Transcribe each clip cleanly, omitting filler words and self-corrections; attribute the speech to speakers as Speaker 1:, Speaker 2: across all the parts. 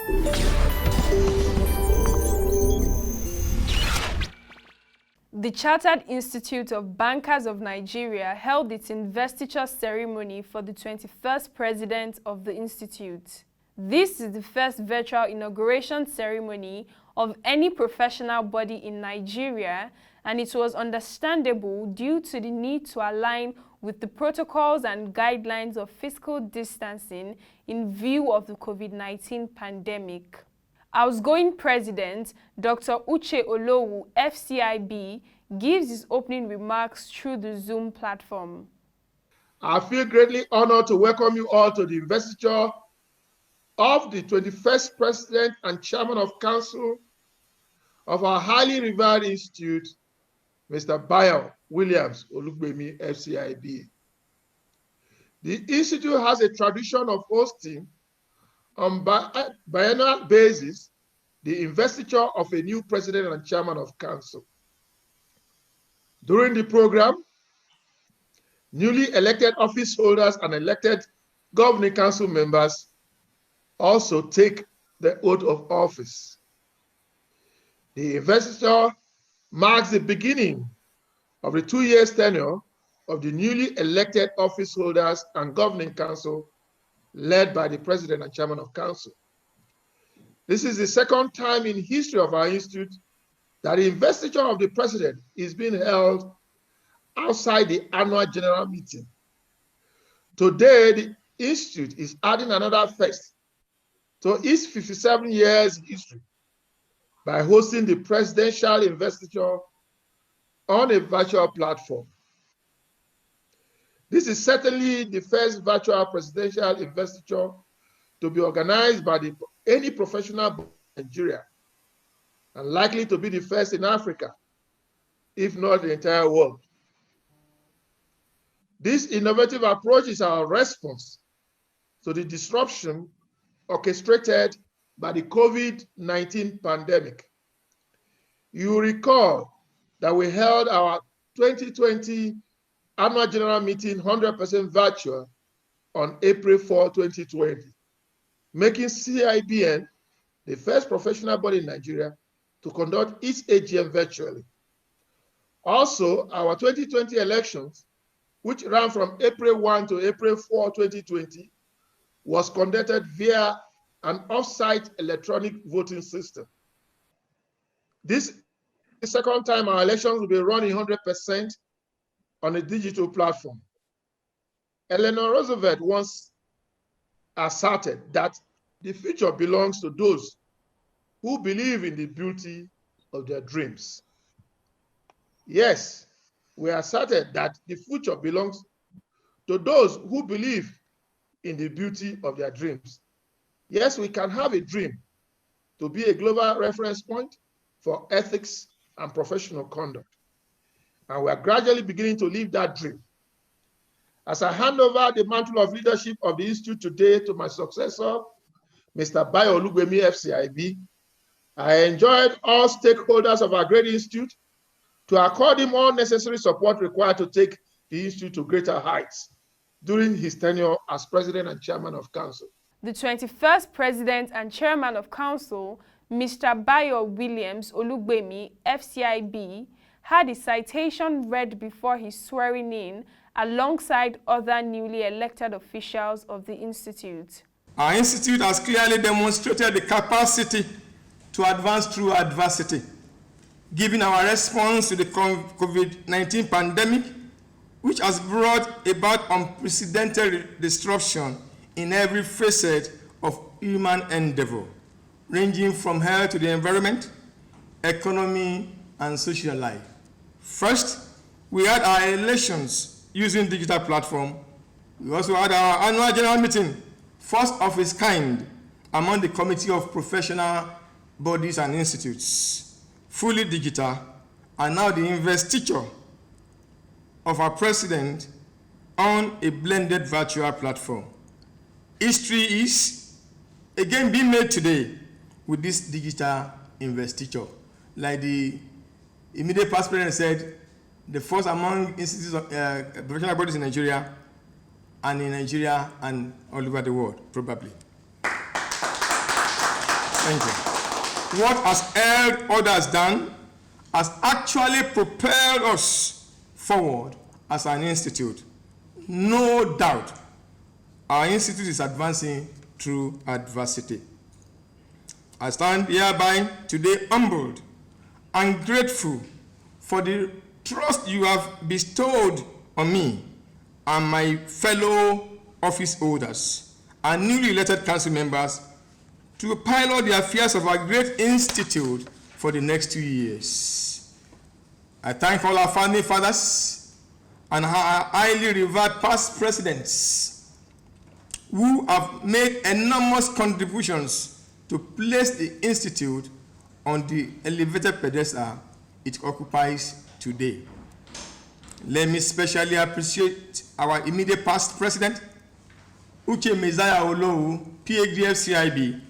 Speaker 1: The Chartered Institute of Bankers of Nigeria held its investiture ceremony for the 21st president of the institute. This is the first virtual inauguration ceremony of any professional body in Nigeria, and it was understandable due to the need to align with the protocols and guidelines of physical distancing in view of the COVID-19 pandemic. Outgoing President Dr. Uche Olowu FCIB gives his opening remarks through the Zoom platform.
Speaker 2: I feel greatly honored to welcome you all to the investiture of the 21st President and Chairman of Council of our highly revered institute, Mr. Bayo Williams Olugbemi FCIB. The institute has a tradition of hosting on biennial basis the investiture of a new president and chairman of council. During the program, newly elected office holders and elected governing council members also take the oath of office. The investiture marks the beginning of the 2-year tenure of the newly elected office holders and governing council led by the president and chairman of council. This is the second time in history of our institute that the investiture of the president is being held outside the annual general meeting. Today, the institute is adding another first to its 57 years history by hosting the presidential investiture on a virtual platform. This is certainly the first virtual presidential investiture to be organized by any professional body in Nigeria, and likely to be the first in Africa, if not the entire world. This innovative approach is our response to the disruption orchestrated by the COVID-19 pandemic. You recall that we held our 2020 annual general meeting 100% virtual on April 4, 2020, making CIBN the first professional body in Nigeria to conduct its AGM virtually. Also, our 2020 elections, which ran from April 1 to April 4, 2020, was conducted via an off-site electronic voting system. This is the second time our elections will be running 100% on a digital platform. Eleanor Roosevelt once asserted that the future belongs to those who believe in the beauty of their dreams. Yes, we asserted that the future belongs to those who believe in the beauty of their dreams. Yes, we can have a dream to be a global reference point for ethics and professional conduct. And we are gradually beginning to live that dream. As I hand over the mantle of leadership of the institute today to my successor, Mr. Bayo Olugbemi FCIB, I enjoyed all stakeholders of our great institute to accord him all necessary support required to take the institute to greater heights during his tenure as president and chairman of council.
Speaker 1: The 21st president and chairman of council, Mr. Bayo Williams Olugbemi FCIB, had his citation read before his swearing in alongside other newly elected officials of the institute.
Speaker 3: Our institute has clearly demonstrated the capacity to advance through adversity, given our response to the COVID-19 pandemic, which has brought about unprecedented disruption in every facet of human endeavor, ranging from health to the environment, economy, and social life. First, we had our elections using digital platform. We also had our annual general meeting, first of its kind among the committee of professional bodies and institutes, fully digital, and now the investiture of our president on a blended virtual platform. History is again being made today with this digital investiture. Like the immediate past president said, the first among institutes of professional bodies in Nigeria and all over the world, probably. Thank you. What has held others down has actually propelled us forward as an institute. No doubt, our institute is advancing through adversity. I stand hereby today humbled and grateful for the trust you have bestowed on me and my fellow office holders and newly elected council members to pilot the affairs of our great institute for the next 2 years. I thank all our founding fathers and our highly revered past presidents who have made enormous contributions to place the institute on the elevated pedestal it occupies today. Let me especially appreciate our immediate past president, Uche Messiah Olowu, PhD FCIB,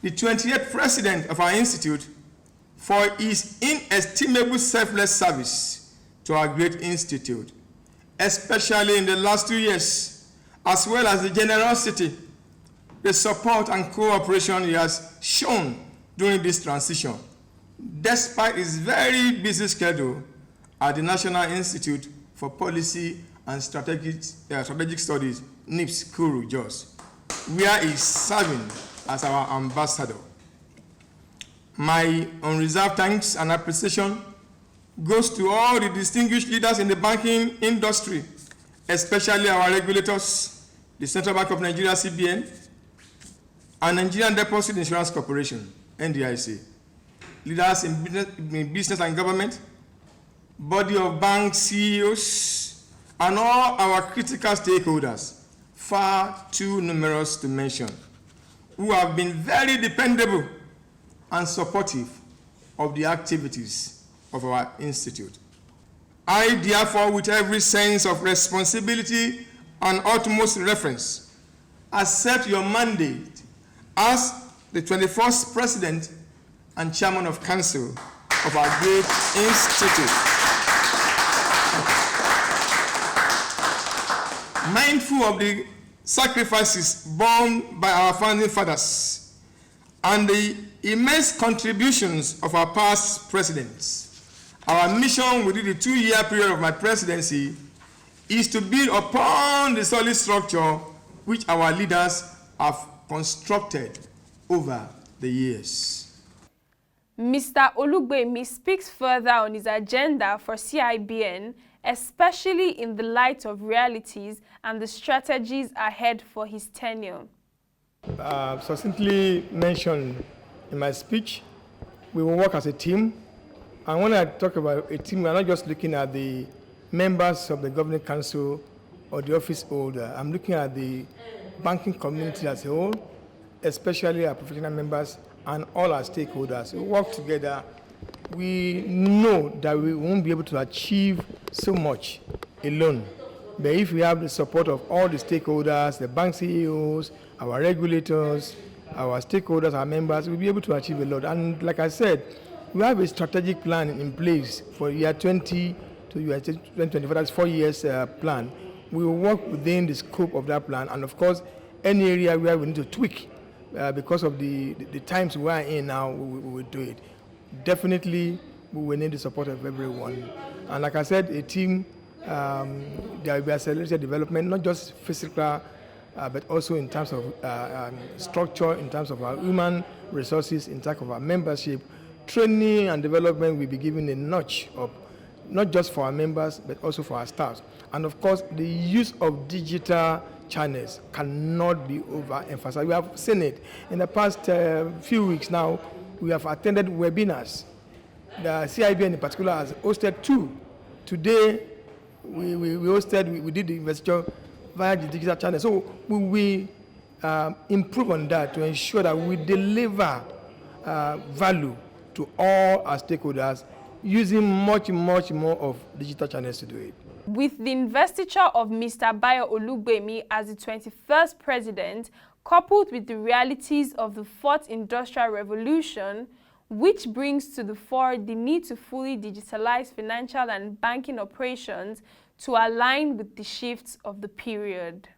Speaker 3: the 28th president of our institute, for his inestimable selfless service to our great institute, especially in the last 2 years, as well as the generosity, the support and cooperation he has shown during this transition, despite his very busy schedule at the National Institute for Policy and Strategic Studies, NIPS, Kuru, Jos, where he is serving as our ambassador. My unreserved thanks and appreciation goes to all the distinguished leaders in the banking industry, especially our regulators, the Central Bank of Nigeria, CIBN, and Nigerian Deposit Insurance Corporation, NDIC, leaders in business and government, body of bank CEOs, and all our critical stakeholders, far too numerous to mention, who have been very dependable and supportive of the activities of our institute. I, therefore, with every sense of responsibility and utmost reference, accept your mandate as the 21st President and Chairman of Council of our great institute. Mindful of the sacrifices borne by our founding fathers and the immense contributions of our past presidents, our mission within the 2-year period of my presidency is to build upon the solid structure which our leaders have constructed over the years.
Speaker 1: Mr. Olugbemi speaks further on his agenda for CIBN, especially in the light of realities and the strategies ahead for his tenure.
Speaker 4: Succinctly mentioned in my speech, we will work as a team. And when I talk about a team, we're not just looking at the members of the governing council or the office holder. I'm looking at the banking community as a whole, especially our professional members and all our stakeholders. We work together. We know that we won't be able to achieve so much alone. But if we have the support of all the stakeholders, the bank CEOs, our regulators, our stakeholders, our members, we'll be able to achieve a lot. And like I said, we have a strategic plan in place for year 20 to year 2024, that's 4 years plan. We will work within the scope of that plan. And of course, any area where we need to tweak because of the times we are in now, we will do it. Definitely, we will need the support of everyone. And like I said, a team, there will be accelerated development, not just physical, but also in terms of structure, in terms of our human resources, in terms of our membership. Training and development will be given a notch up, not just for our members, but also for our staff. And of course, the use of digital channels cannot be overemphasized. We have seen it. In the past few weeks now, we have attended webinars. The CIBN in particular has hosted 2. Today, we did the investiture via the digital channel. So we will improve on that to ensure that we deliver value to all our stakeholders using much more of digital channels to do it.
Speaker 1: With the investiture of Mr. Bayo Olugbemi as the 21st president, coupled with the realities of the 4th Industrial Revolution, which brings to the fore the need to fully digitalize financial and banking operations to align with the shifts of the period.